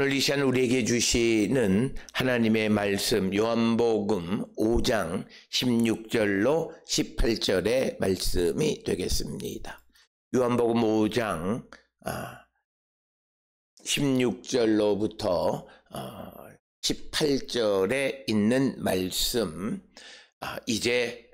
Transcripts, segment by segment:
오늘 이 시간 우리에게 주시는 하나님의 말씀 요한복음 5장 16절로 18절의 말씀이 되겠습니다. 요한복음 5장 16절로부터 18절에 있는 말씀 이제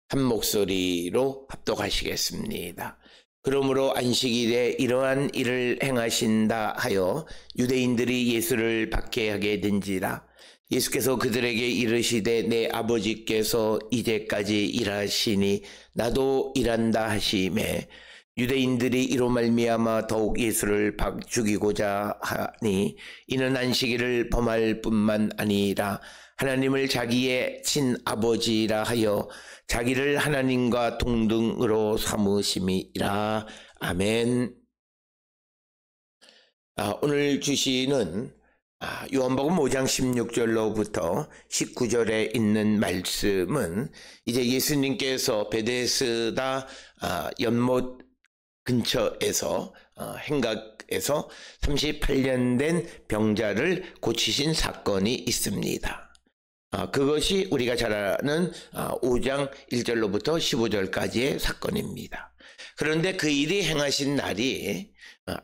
한 목소리로 합독하시겠습니다. 그러므로 안식일에 이러한 일을 행하신다 하여 유대인들이 예수를 박해하게 된지라. 예수께서 그들에게 이르시되 내 아버지께서 이제까지 일하시니 나도 일한다 하시매 유대인들이 이로 말미암아 더욱 예수를 죽이고자 하니 이는 안식일을 범할 뿐만 아니라 하나님을 자기의 친아버지라 하여 자기를 하나님과 동등으로 삼으심이라. 아멘. 오늘 주시는 요한복음 5장 16절로부터 19절에 있는 말씀은 이제 예수님께서 베데스다 연못 근처에서 행각에서 38년 된 병자를 고치신 사건이 있습니다. 그것이 우리가 잘 아는 5장 1절로부터 15절까지의 사건입니다. 그런데 그 일이 행하신 날이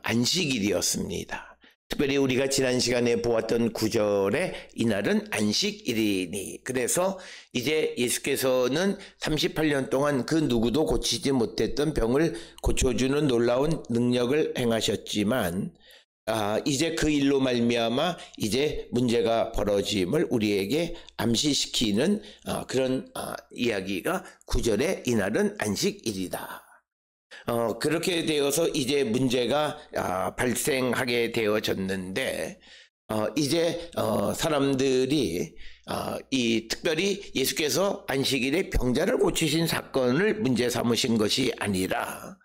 안식일이었습니다. 특별히 우리가 지난 시간에 보았던 9절에 이날은 안식일이니, 그래서 이제 예수께서는 38년 동안 그 누구도 고치지 못했던 병을 고쳐주는 놀라운 능력을 행하셨지만 이제 그 일로 말미암아 이제 문제가 벌어짐을 우리에게 암시시키는 그런 이야기가 9절에 이날은 안식일이다. 그렇게 되어서 이제 문제가 발생하게 되어졌는데 이제 사람들이 특별히 예수께서 안식일에 병자를 고치신 사건을 문제 삼으신 것이 아니라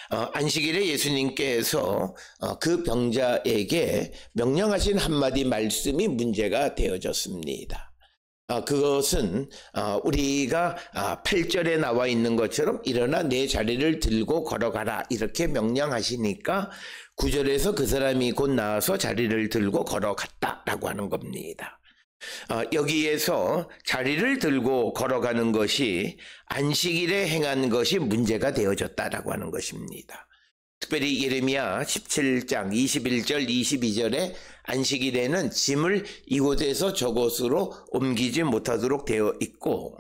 안식일에 예수님께서 그 병자에게 명령하신 한마디 말씀이 문제가 되어졌습니다. 그것은 우리가 8절에 나와 있는 것처럼 일어나 내 자리를 들고 걸어가라 이렇게 명령하시니까 9절에서 그 사람이 곧 나와서 자리를 들고 걸어갔다라고 하는 겁니다. 여기에서 자리를 들고 걸어가는 것이 안식일에 행한 것이 문제가 되어졌다라고 하는 것입니다. 특별히 예레미야 17장 21절 22절에 안식일에는 짐을 이곳에서 저곳으로 옮기지 못하도록 되어 있고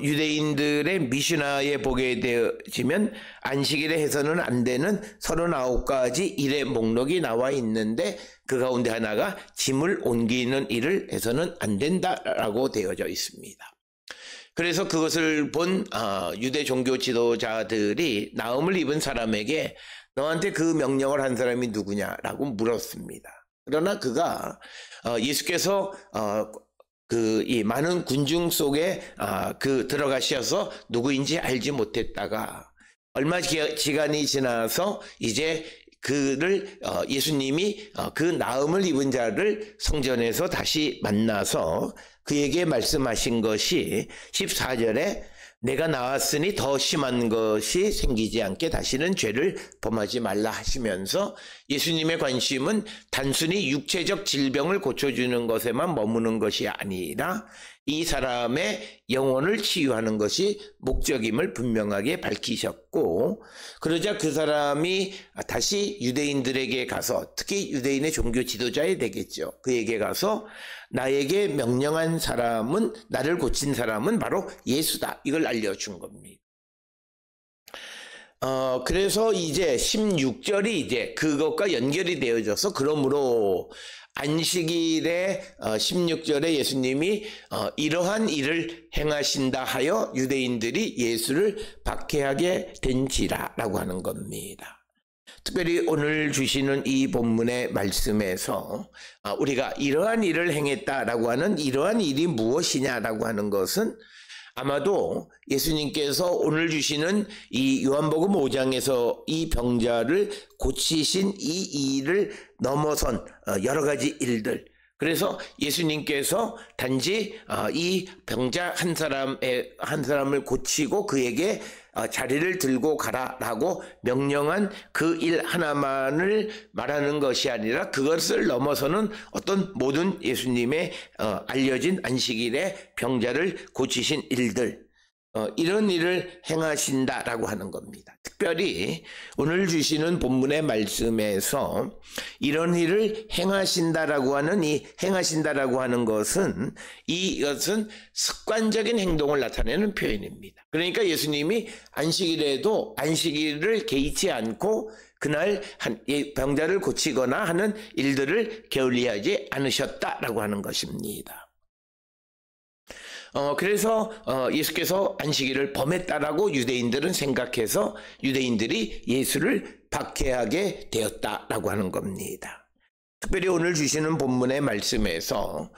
유대인들의 미슈나에 보게 되어지면 안식일에 해서는 안 되는 39가지 일의 목록이 나와 있는데 그 가운데 하나가 짐을 옮기는 일을 해서는 안 된다라고 되어져 있습니다. 그래서 그것을 본 유대 종교 지도자들이 나음을 입은 사람에게 너한테 그 명령을 한 사람이 누구냐라고 물었습니다. 그러나 그가 예수께서 이 많은 군중 속에 들어가셔서 누구인지 알지 못했다가 얼마 시간이 지나서 이제 그를 예수님이 그 나음을 입은 자를 성전에서 다시 만나서 그에게 말씀하신 것이 14절에 내가 나왔으니 더 심한 것이 생기지 않게 다시는 죄를 범하지 말라 하시면서 예수님의 관심은 단순히 육체적 질병을 고쳐주는 것에만 머무는 것이 아니라 이 사람의 영혼을 치유하는 것이 목적임을 분명하게 밝히셨고, 그러자 그 사람이 다시 유대인들에게 가서, 특히 유대인의 종교 지도자에 되겠죠. 그에게 가서 나에게 명령한 사람은, 나를 고친 사람은 바로 예수다, 이걸 알려준 겁니다. 그래서 이제 16절이 이제 그것과 연결이 되어져서, 그러므로 안식일에 16절에 예수님이 이러한 일을 행하신다 하여 유대인들이 예수를 박해하게 된지라라고 하는 겁니다. 특별히 오늘 주시는 이 본문의 말씀에서 우리가 이러한 일을 행했다라고 하는 이러한 일이 무엇이냐라고 하는 것은 아마도 예수님께서 오늘 주시는 이 요한복음 5장에서 이 병자를 고치신 이 일을 넘어선 여러 가지 일들, 그래서 예수님께서 단지 이 병자 한 사람을 고치고 그에게 자리를 들고 가라라고 명령한 그 일 하나만을 말하는 것이 아니라 그것을 넘어서는 어떤 모든 예수님의 알려진 안식일에 병자를 고치신 일들, 이런 일을 행하신다라고 하는 겁니다. 특별히 오늘 주시는 본문의 말씀에서 이런 일을 행하신다라고 하는 행하신다라고 하는 것은 이것은 습관적인 행동을 나타내는 표현입니다. 그러니까 예수님이 안식일에도 안식일을 개의치 않고 그날 병자를 고치거나 하는 일들을 게을리하지 않으셨다라고 하는 것입니다. 그래서 예수께서 안식일을 범했다라고 유대인들은 생각해서 유대인들이 예수를 박해하게 되었다라고 하는 겁니다. 특별히 오늘 주시는 본문의 말씀에서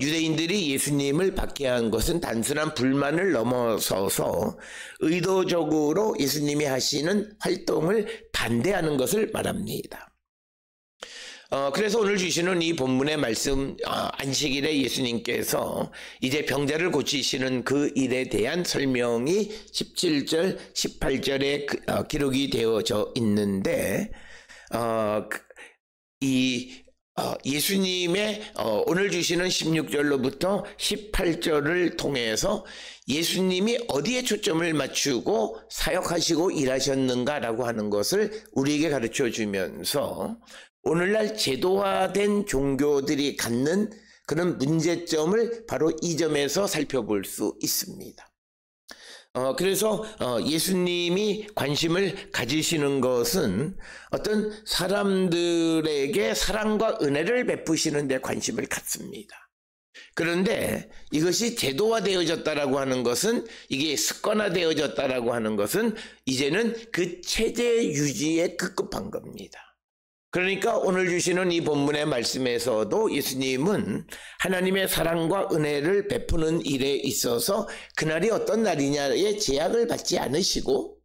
유대인들이 예수님을 박해한 것은 단순한 불만을 넘어서서 의도적으로 예수님이 하시는 활동을 반대하는 것을 말합니다. 그래서 오늘 주시는 이 본문의 말씀, 안식일에 예수님께서 이제 병자를 고치시는 그 일에 대한 설명이 17절, 18절에 기록이 되어져 있는데, 예수님의 오늘 주시는 16절로부터 18절을 통해서 예수님이 어디에 초점을 맞추고 사역하시고 일하셨는가라고 하는 것을 우리에게 가르쳐 주면서 오늘날 제도화된 종교들이 갖는 그런 문제점을 바로 이 점에서 살펴볼 수 있습니다. 그래서 예수님이 관심을 가지시는 것은 어떤 사람들에게 사랑과 은혜를 베푸시는 데 관심을 갖습니다. 그런데 이것이 제도화되어졌다라고 하는 것은, 이게 습관화되어졌다라고 하는 것은 이제는 그 체제 유지에 급급한 겁니다. 그러니까 오늘 주시는 이 본문의 말씀에서도 예수님은 하나님의 사랑과 은혜를 베푸는 일에 있어서 그날이 어떤 날이냐에 제약을 받지 않으시고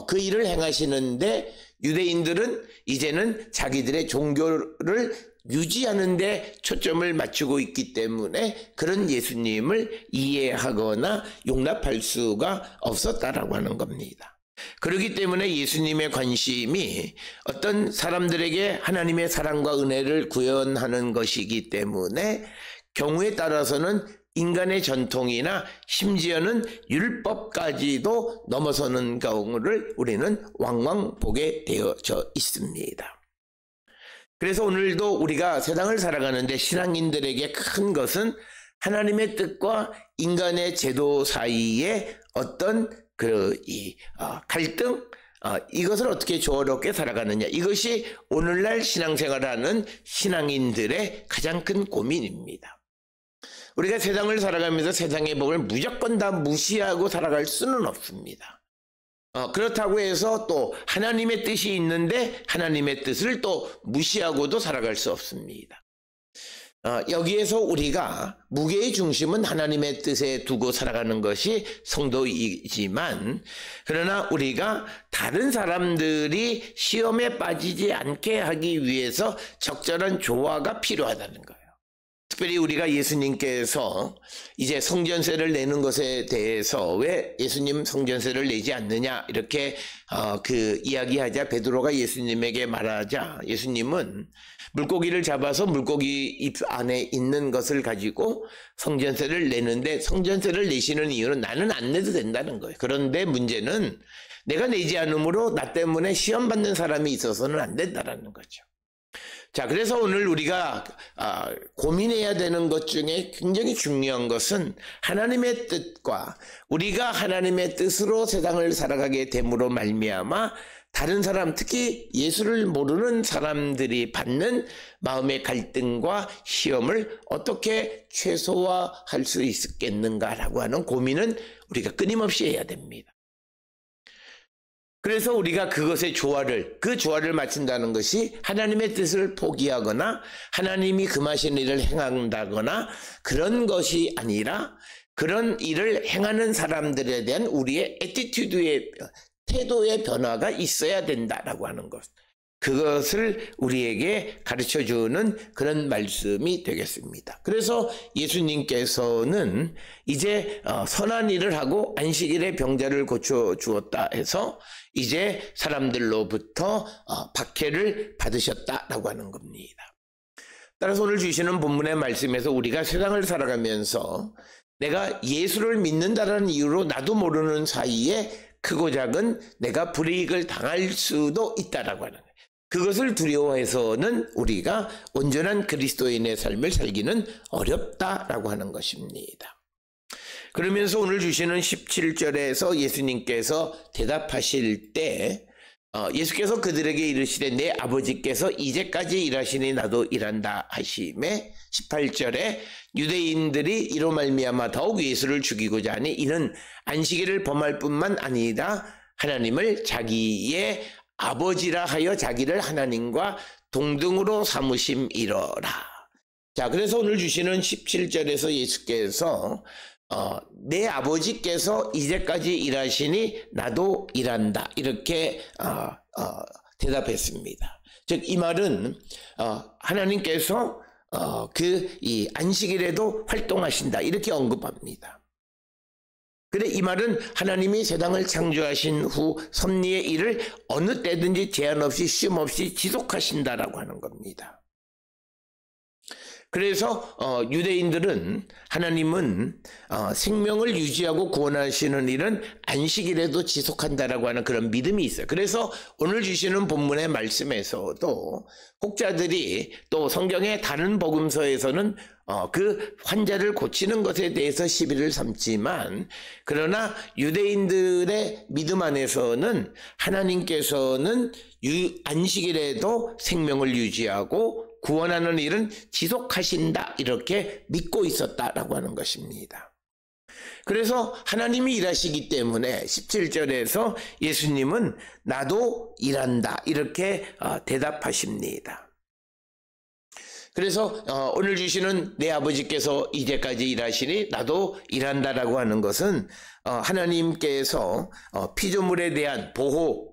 그 일을 행하시는데, 유대인들은 이제는 자기들의 종교를 유지하는 데 초점을 맞추고 있기 때문에 그런 예수님을 이해하거나 용납할 수가 없었다라고 하는 겁니다. 그렇기 때문에 예수님의 관심이 어떤 사람들에게 하나님의 사랑과 은혜를 구현하는 것이기 때문에 경우에 따라서는 인간의 전통이나 심지어는 율법까지도 넘어서는 경우를 우리는 왕왕 보게 되어져 있습니다. 그래서 오늘도 우리가 세상을 살아가는데 신앙인들에게 큰 것은 하나님의 뜻과 인간의 제도 사이에 어떤 갈등, 이것을 어떻게 조화롭게 살아가느냐, 이것이 오늘날 신앙생활하는 신앙인들의 가장 큰 고민입니다. 우리가 세상을 살아가면서 세상의 법을 무조건 다 무시하고 살아갈 수는 없습니다. 그렇다고 해서 또 하나님의 뜻이 있는데 하나님의 뜻을 또 무시하고도 살아갈 수 없습니다. 여기에서 우리가 무게의 중심은 하나님의 뜻에 두고 살아가는 것이 성도이지만, 그러나 우리가 다른 사람들이 시험에 빠지지 않게 하기 위해서 적절한 조화가 필요하다는 거예요. 특별히 우리가 예수님께서 이제 성전세를 내는 것에 대해서 왜 예수님 성전세를 내지 않느냐 이렇게 이야기하자 베드로가 예수님에게 말하자, 예수님은 물고기를 잡아서 물고기 입 안에 있는 것을 가지고 성전세를 내는데, 성전세를 내시는 이유는 나는 안 내도 된다는 거예요. 그런데 문제는 내가 내지 않으므로 나 때문에 시험 받는 사람이 있어서는 안 된다는 거죠. 자, 그래서 오늘 우리가 고민해야 되는 것 중에 굉장히 중요한 것은 하나님의 뜻과 우리가 하나님의 뜻으로 세상을 살아가게 됨으로 말미암아 다른 사람, 특히 예수를 모르는 사람들이 받는 마음의 갈등과 시험을 어떻게 최소화할 수 있겠는가라고 하는 고민은 우리가 끊임없이 해야 됩니다. 그래서 우리가 그것의 그 조화를 맞춘다는 것이 하나님의 뜻을 포기하거나 하나님이 금하신 일을 행한다거나 그런 것이 아니라, 그런 일을 행하는 사람들에 대한 우리의 태도의 변화가 있어야 된다라고 하는 것. 그것을 우리에게 가르쳐주는 그런 말씀이 되겠습니다. 그래서 예수님께서는 이제 선한 일을 하고 안식일에 병자를 고쳐주었다 해서 이제 사람들로부터 박해를 받으셨다라고 하는 겁니다. 따라서 오늘 주시는 본문의 말씀에서 우리가 세상을 살아가면서 내가 예수를 믿는다는 이유로 나도 모르는 사이에 크고 작은 내가 불이익을 당할 수도 있다라고 하는 거예요. 그것을 두려워해서는 우리가 온전한 그리스도인의 삶을 살기는 어렵다라고 하는 것입니다. 그러면서 오늘 주시는 17절에서 예수님께서 대답하실 때 예수께서 그들에게 이르시되 내 아버지께서 이제까지 일하시니 나도 일한다 하시매 18절에 유대인들이 이로 말미암아 더욱 예수를 죽이고자 하니 이는 안식일을 범할 뿐만 아니라 하나님을 자기의 아버지라 하여 자기를 하나님과 동등으로 삼으심이러라. 자, 그래서 오늘 주시는 17절에서 예수께서 내 아버지께서 이제까지 일하시니 나도 일한다 이렇게 대답했습니다. 즉 이 말은 하나님께서 이 안식일에도 활동하신다 이렇게 언급합니다. 그래 이 말은 하나님이 세상을 창조하신 후 섭리의 일을 어느 때든지 제한 없이 쉼 없이 지속하신다라고 하는 겁니다. 그래서 유대인들은 하나님은 생명을 유지하고 구원하시는 일은 안식일에도 지속한다라고 하는 그런 믿음이 있어요. 그래서 오늘 주시는 본문의 말씀에서도 혹자들이 또 성경의 다른 복음서에서는 그 환자를 고치는 것에 대해서 시비를 삼지만 그러나 유대인들의 믿음 안에서는 하나님께서는 안식일에도 생명을 유지하고 구원하는 일은 지속하신다 이렇게 믿고 있었다라고 하는 것입니다. 그래서 하나님이 일하시기 때문에 17절에서 예수님은 나도 일한다 이렇게 대답하십니다. 그래서 오늘 주시는 내 아버지께서 이제까지 일하시니 나도 일한다라고 하는 것은 하나님께서 피조물에 대한 보호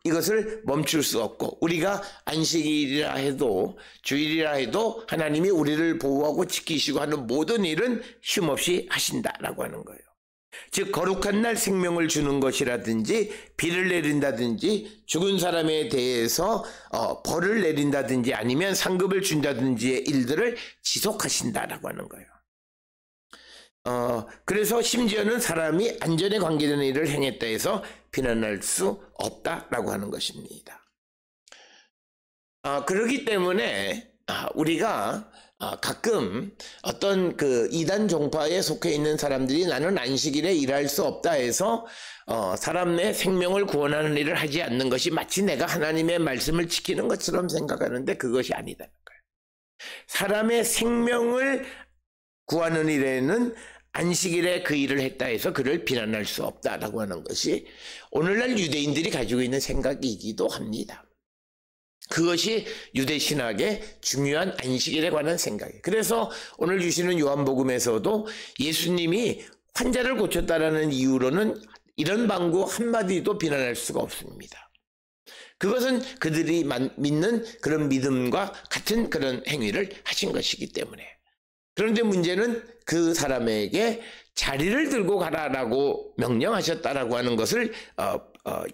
이것을 멈출 수 없고 우리가 안식일이라 해도 주일이라 해도 하나님이 우리를 보호하고 지키시고 하는 모든 일은 쉼없이 하신다라고 하는 거예요. 즉 거룩한 날 생명을 주는 것이라든지 비를 내린다든지 죽은 사람에 대해서 벌을 내린다든지 아니면 상급을 준다든지의 일들을 지속하신다라고 하는 거예요. 그래서 심지어는 사람이 안전에 관계되는 일을 행했다 해서 비난할 수 없다라고 하는 것입니다. 그렇기 때문에 우리가 가끔 어떤 그 이단 종파에 속해 있는 사람들이 나는 안식일에 일할 수 없다 해서 사람의 생명을 구원하는 일을 하지 않는 것이 마치 내가 하나님의 말씀을 지키는 것처럼 생각하는데 그것이 아니다는 거예요. 사람의 생명을 구하는 일에는 안식일에 그 일을 했다 해서 그를 비난할 수 없다라고 하는 것이 오늘날 유대인들이 가지고 있는 생각이기도 합니다. 그것이 유대 신학의 중요한 안식일에 관한 생각이에요. 그래서 오늘 주시는 요한복음에서도 예수님이 환자를 고쳤다라는 이유로는 이런 방구 한마디도 비난할 수가 없습니다. 그것은 그들이 믿는 그런 믿음과 같은 그런 행위를 하신 것이기 때문에. 그런데 문제는 그 사람에게 자리를 들고 가라라고 명령하셨다라고 하는 것을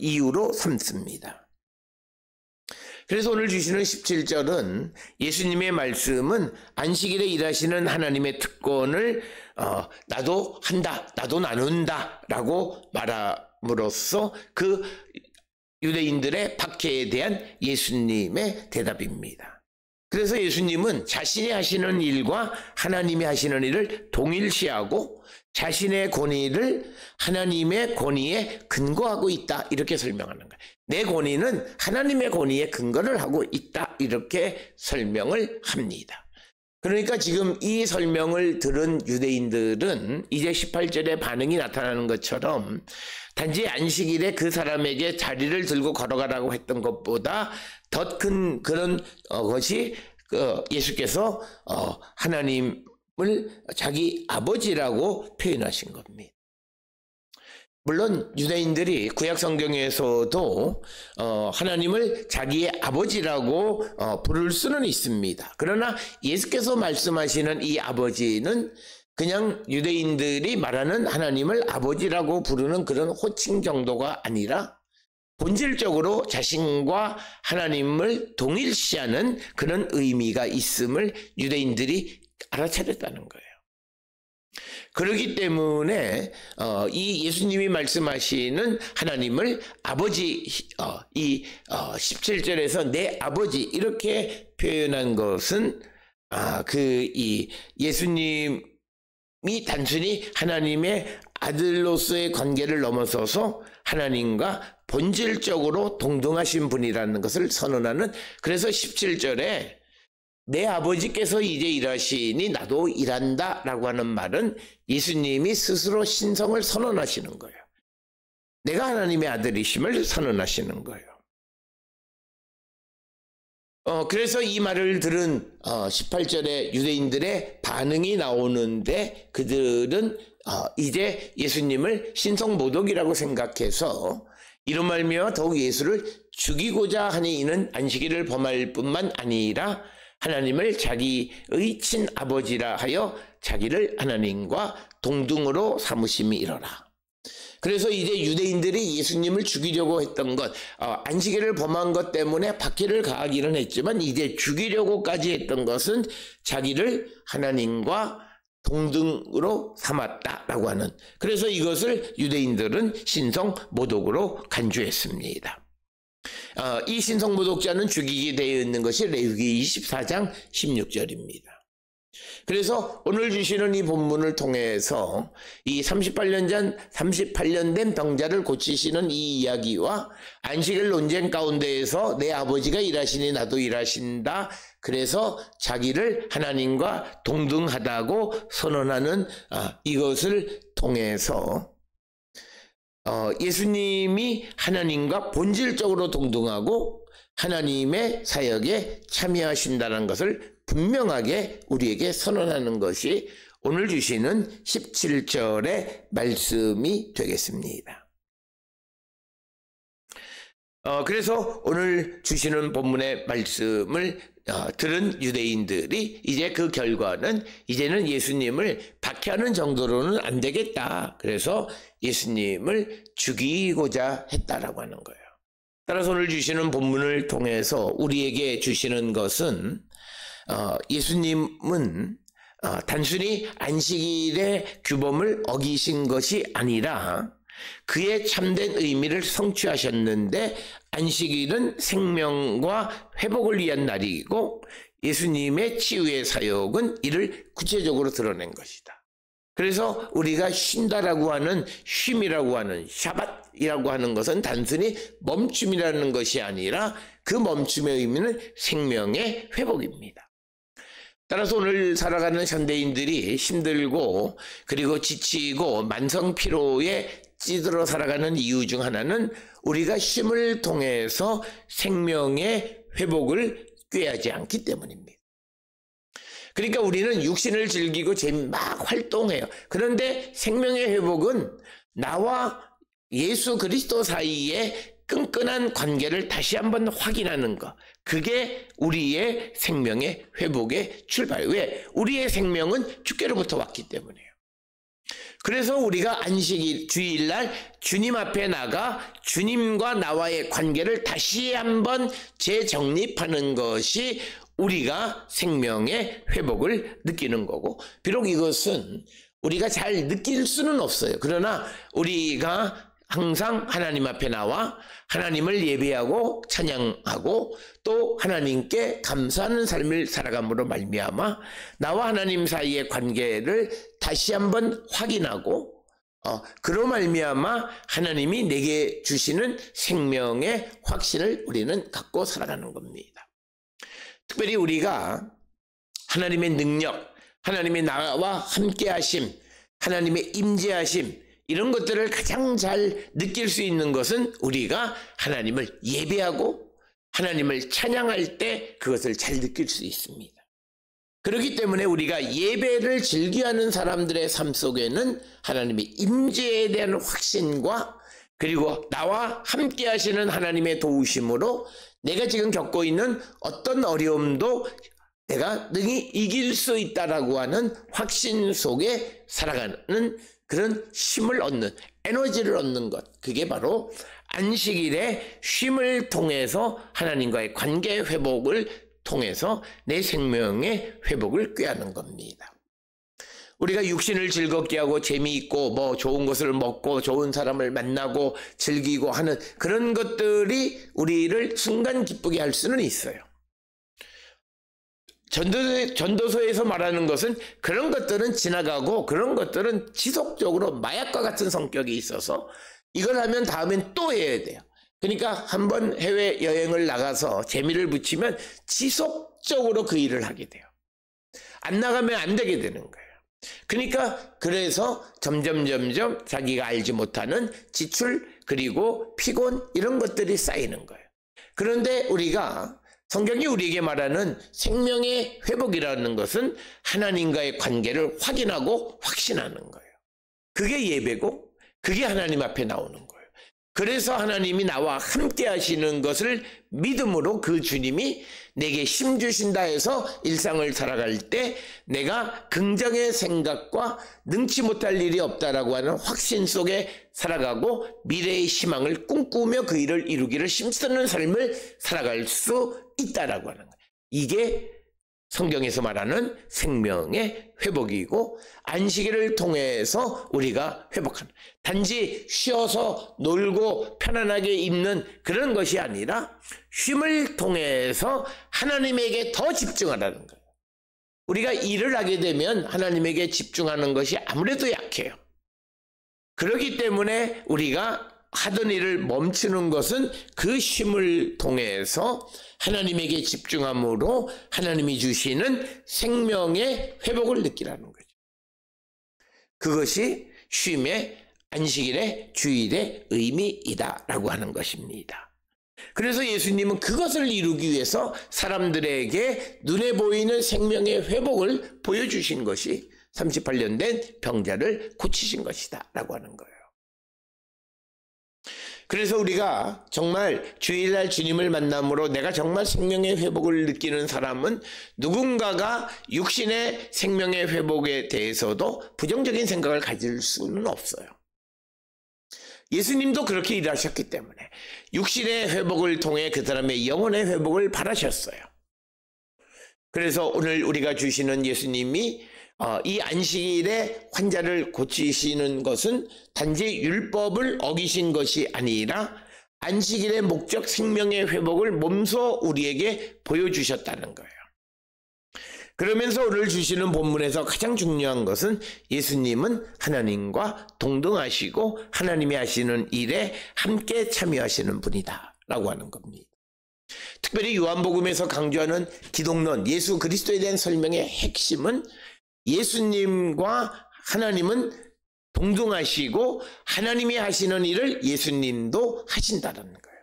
이유로 삼습니다. 그래서 오늘 주시는 17절은 예수님의 말씀은 안식일에 일하시는 하나님의 특권을 나도 한다, 나도 나눈다 라고 말함으로써 그 유대인들의 박해에 대한 예수님의 대답입니다. 그래서 예수님은 자신이 하시는 일과 하나님이 하시는 일을 동일시하고 자신의 권위를 하나님의 권위에 근거하고 있다 이렇게 설명하는 거예요. 내 권위는 하나님의 권위에 근거를 하고 있다 이렇게 설명을 합니다. 그러니까 지금 이 설명을 들은 유대인들은 이제 18절에 반응이 나타나는 것처럼 단지 안식일에 그 사람에게 자리를 들고 걸어가라고 했던 것보다 더 큰 그런 것이 예수께서 하나님을 자기 아버지라고 표현하신 겁니다. 물론 유대인들이 구약 성경에서도 하나님을 자기의 아버지라고 부를 수는 있습니다. 그러나 예수께서 말씀하시는 이 아버지는 그냥 유대인들이 말하는 하나님을 아버지라고 부르는 그런 호칭 정도가 아니라 본질적으로 자신과 하나님을 동일시하는 그런 의미가 있음을 유대인들이 알아차렸다는 거예요. 그렇기 때문에 이 예수님이 말씀하시는 하나님을 아버지, 이 17절에서 내 아버지 이렇게 표현한 것은 이 예수님이 단순히 하나님의 아들로서의 관계를 넘어서서 하나님과 본질적으로 동등하신 분이라는 것을 선언하는, 그래서 17절에 내 아버지께서 이제 일하시니 나도 일한다 라고 하는 말은 예수님이 스스로 신성을 선언하시는 거예요. 내가 하나님의 아들이심을 선언하시는 거예요. 그래서 이 말을 들은 18절에 유대인들의 반응이 나오는데 그들은 이제 예수님을 신성모독이라고 생각해서 이로 말미암아 더욱 예수를 죽이고자 하니 이는 안식일을 범할 뿐만 아니라 하나님을 자기의 친아버지라 하여 자기를 하나님과 동등으로 삼으심이 이러라. 그래서 이제 유대인들이 예수님을 죽이려고 했던 것, 안식일을 범한 것 때문에 박해를 가하기는 했지만 이제 죽이려고까지 했던 것은 자기를 하나님과 동등으로 삼았다라고 하는, 그래서 이것을 유대인들은 신성모독으로 간주했습니다. 이 신성모독자는 죽이게 되어 있는 것이 레위기 24장 16절입니다. 그래서 오늘 주시는 이 본문을 통해서 이 38년 된 병자를 고치시는 이 이야기와 안식일 논쟁 가운데에서 내 아버지가 일하시니 나도 일하신다, 그래서 자기를 하나님과 동등하다고 선언하는 이것을 통해서 예수님이 하나님과 본질적으로 동등하고 하나님의 사역에 참여하신다는 것을 분명하게 우리에게 선언하는 것이 오늘 주시는 17절의 말씀이 되겠습니다. 그래서 오늘 주시는 본문의 말씀을 들은 유대인들이 이제 그 결과는 이제는 예수님을 박해하는 정도로는 안 되겠다. 그래서 예수님을 죽이고자 했다라고 하는 거예요. 따라서 오늘 주시는 본문을 통해서 우리에게 주시는 것은 예수님은 단순히 안식일의 규범을 어기신 것이 아니라 그의 참된 의미를 성취하셨는데 안식일은 생명과 회복을 위한 날이고 예수님의 치유의 사역은 이를 구체적으로 드러낸 것이다. 그래서 우리가 쉰다라고 하는 쉼이라고 하는 샤밧이라고 하는 것은 단순히 멈춤이라는 것이 아니라 그 멈춤의 의미는 생명의 회복입니다. 따라서 오늘 살아가는 현대인들이 힘들고 그리고 지치고 만성피로에 찌들어 살아가는 이유 중 하나는 우리가 쉼을 통해서 생명의 회복을 꾀하지 않기 때문입니다. 그러니까 우리는 육신을 즐기고 막 활동해요. 그런데 생명의 회복은 나와 예수 그리스도 사이에 끈끈한 관계를 다시 한번 확인하는 것, 그게 우리의 생명의 회복의 출발. 왜? 우리의 생명은 주께로부터 왔기 때문이에요. 그래서 우리가 안식일 주일날 주님 앞에 나가 주님과 나와의 관계를 다시 한번 재정립하는 것이 우리가 생명의 회복을 느끼는 거고, 비록 이것은 우리가 잘 느낄 수는 없어요. 그러나 우리가 항상 하나님 앞에 나와 하나님을 예배하고 찬양하고 또 하나님께 감사하는 삶을 살아감으로 말미암아 나와 하나님 사이의 관계를 다시 한번 확인하고 그로 말미암아 하나님이 내게 주시는 생명의 확신을 우리는 갖고 살아가는 겁니다. 특별히 우리가 하나님의 능력, 하나님의 나와 함께 하심, 하나님의 임재하심, 이런 것들을 가장 잘 느낄 수 있는 것은 우리가 하나님을 예배하고 하나님을 찬양할 때 그것을 잘 느낄 수 있습니다. 그렇기 때문에 우리가 예배를 즐겨하는 사람들의 삶 속에는 하나님의 임재에 대한 확신과 그리고 나와 함께 하시는 하나님의 도우심으로 내가 지금 겪고 있는 어떤 어려움도 내가 능히 이길 수 있다라고 하는 확신 속에 살아가는 그런 힘을 얻는, 에너지를 얻는 것, 그게 바로 안식일의 쉼을 통해서 하나님과의 관계 회복을 통해서 내 생명의 회복을 꾀하는 겁니다. 우리가 육신을 즐겁게 하고 재미있고 뭐 좋은 것을 먹고 좋은 사람을 만나고 즐기고 하는 그런 것들이 우리를 순간 기쁘게 할 수는 있어요. 전도서에서 말하는 것은 그런 것들은 지나가고 그런 것들은 지속적으로 마약과 같은 성격이 있어서 이걸 하면 다음엔 또 해야 돼요. 그러니까 한번 해외여행을 나가서 재미를 붙이면 지속적으로 그 일을 하게 돼요. 안 나가면 안 되게 되는 거예요. 그러니까 그래서 점점 자기가 알지 못하는 지출 그리고 피곤 이런 것들이 쌓이는 거예요. 그런데 우리가 성경이 우리에게 말하는 생명의 회복이라는 것은 하나님과의 관계를 확인하고 확신하는 거예요. 그게 예배고 그게 하나님 앞에 나오는 거예요. 그래서 하나님이 나와 함께 하시는 것을 믿음으로 그 주님이 내게 힘 주신다 해서 일상을 살아갈 때 내가 긍정의 생각과 능치 못할 일이 없다라고 하는 확신 속에 살아가고 미래의 희망을 꿈꾸며 그 일을 이루기를 힘쓰는 삶을 살아갈 수 있다라고 하는 거예요. 이게 성경에서 말하는 생명의 회복이고 안식일을 통해서 우리가 회복하는, 단지 쉬어서 놀고 편안하게 있는 그런 것이 아니라 쉼을 통해서 하나님에게 더 집중하라는 거예요. 우리가 일을 하게 되면 하나님에게 집중하는 것이 아무래도 약해요. 그렇기 때문에 우리가 하던 일을 멈추는 것은 그 쉼을 통해서 하나님에게 집중함으로 하나님이 주시는 생명의 회복을 느끼라는 거죠. 그것이 쉼의 안식일의 주일의 의미이다라고 하는 것입니다. 그래서 예수님은 그것을 이루기 위해서 사람들에게 눈에 보이는 생명의 회복을 보여주신 것이 38년 된 병자를 고치신 것이다 라고 하는 거예요. 그래서 우리가 정말 주일날 주님을 만남으로 내가 정말 생명의 회복을 느끼는 사람은 누군가가 육신의 생명의 회복에 대해서도 부정적인 생각을 가질 수는 없어요. 예수님도 그렇게 일하셨기 때문에 육신의 회복을 통해 그 사람의 영혼의 회복을 바라셨어요. 그래서 오늘 우리가 주시는 예수님이 이 안식일에 환자를 고치시는 것은 단지 율법을 어기신 것이 아니라 안식일의 목적 생명의 회복을 몸소 우리에게 보여주셨다는 거예요. 그러면서 오늘 주시는 본문에서 가장 중요한 것은 예수님은 하나님과 동등하시고 하나님이 하시는 일에 함께 참여하시는 분이다 라고 하는 겁니다. 특별히 요한복음에서 강조하는 기독론, 예수 그리스도에 대한 설명의 핵심은 예수님과 하나님은 동등하시고 하나님이 하시는 일을 예수님도 하신다는 거예요.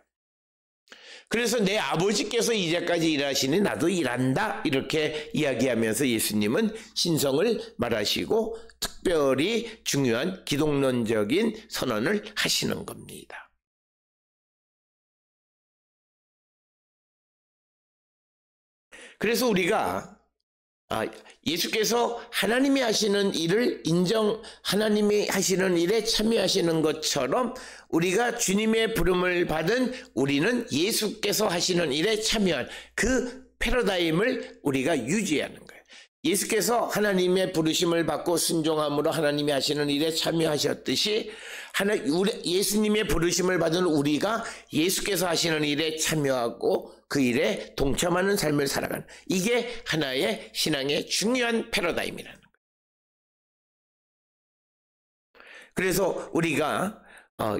그래서 내 아버지께서 이제까지 일하시니 나도 일한다 이렇게 이야기하면서 예수님은 신성을 말하시고 특별히 중요한 기독론적인 선언을 하시는 겁니다. 그래서 우리가 예수께서 하나님이 하시는 일을 하나님이 하시는 일에 참여하시는 것처럼 우리가 주님의 부름을 받은 우리는 예수께서 하시는 일에 참여한 그 패러다임을 우리가 유지하는 거예요. 예수께서 하나님의 부르심을 받고 순종함으로 하나님이 하시는 일에 참여하셨듯이 예수님의 부르심을 받은 우리가 예수께서 하시는 일에 참여하고 그 일에 동참하는 삶을 살아가는, 이게 하나의 신앙의 중요한 패러다임이라는 거예요. 그래서 우리가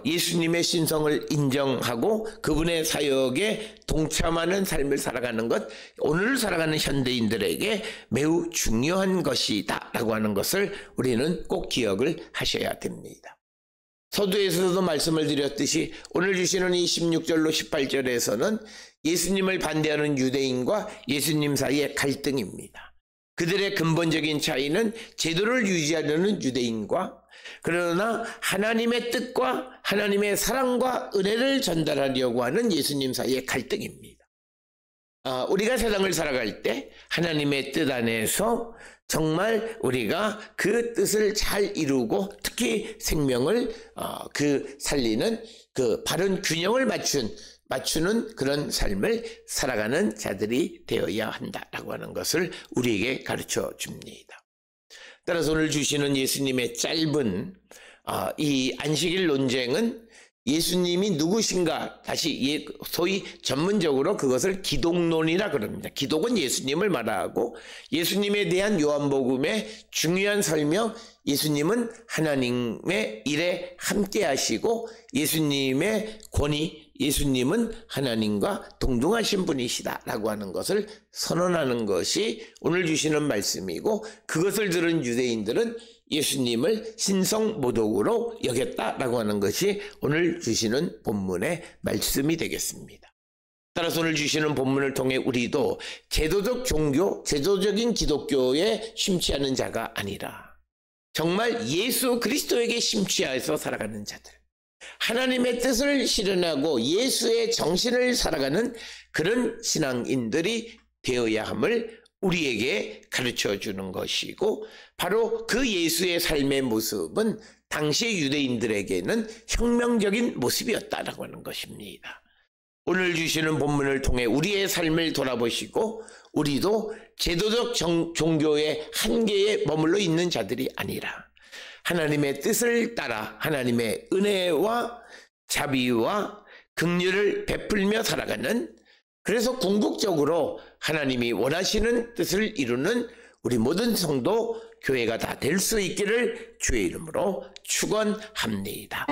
예수님의 신성을 인정하고 그분의 사역에 동참하는 삶을 살아가는 것, 오늘 살아가는 현대인들에게 매우 중요한 것이다 라고 하는 것을 우리는 꼭 기억을 하셔야 됩니다. 서두에서도 말씀을 드렸듯이 오늘 주시는 이 16절로 18절에서는 예수님을 반대하는 유대인과 예수님 사이의 갈등입니다. 그들의 근본적인 차이는 제도를 유지하려는 유대인과 그러나 하나님의 뜻과 하나님의 사랑과 은혜를 전달하려고 하는 예수님 사이의 갈등입니다. 우리가 세상을 살아갈 때 하나님의 뜻 안에서 정말 우리가 그 뜻을 잘 이루고 특히 생명을 살리는 그 바른 균형을 맞추는 그런 삶을 살아가는 자들이 되어야 한다라고 하는 것을 우리에게 가르쳐 줍니다. 따라서 오늘 주시는 예수님의 짧은 이 안식일 논쟁은 예수님이 누구신가, 다시 소위 전문적으로 그것을 기독론이라 그럽니다. 기독은 예수님을 말하고 예수님에 대한 요한복음의 중요한 설명, 예수님은 하나님의 일에 함께 하시고 예수님의 권위, 예수님은 하나님과 동등하신 분이시다라고 하는 것을 선언하는 것이 오늘 주시는 말씀이고, 그것을 들은 유대인들은 예수님을 신성모독으로 여겼다라고 하는 것이 오늘 주시는 본문의 말씀이 되겠습니다. 따라서 오늘 주시는 본문을 통해 우리도 제도적인 기독교에 심취하는 자가 아니라 정말 예수 그리스도에게 심취하여서 살아가는 자들, 하나님의 뜻을 실현하고 예수의 정신을 살아가는 그런 신앙인들이 되어야 함을 우리에게 가르쳐 주는 것이고, 바로 그 예수의 삶의 모습은 당시 유대인들에게는 혁명적인 모습이었다라고 하는 것입니다. 오늘 주시는 본문을 통해 우리의 삶을 돌아보시고 우리도 제도적 종교의 한계에 머물러 있는 자들이 아니라 하나님의 뜻을 따라 하나님의 은혜와 자비와 긍휼을 베풀며 살아가는, 그래서 궁극적으로 하나님이 원하시는 뜻을 이루는 우리 모든 성도 교회가 다 될 수 있기를 주의 이름으로 축원합니다.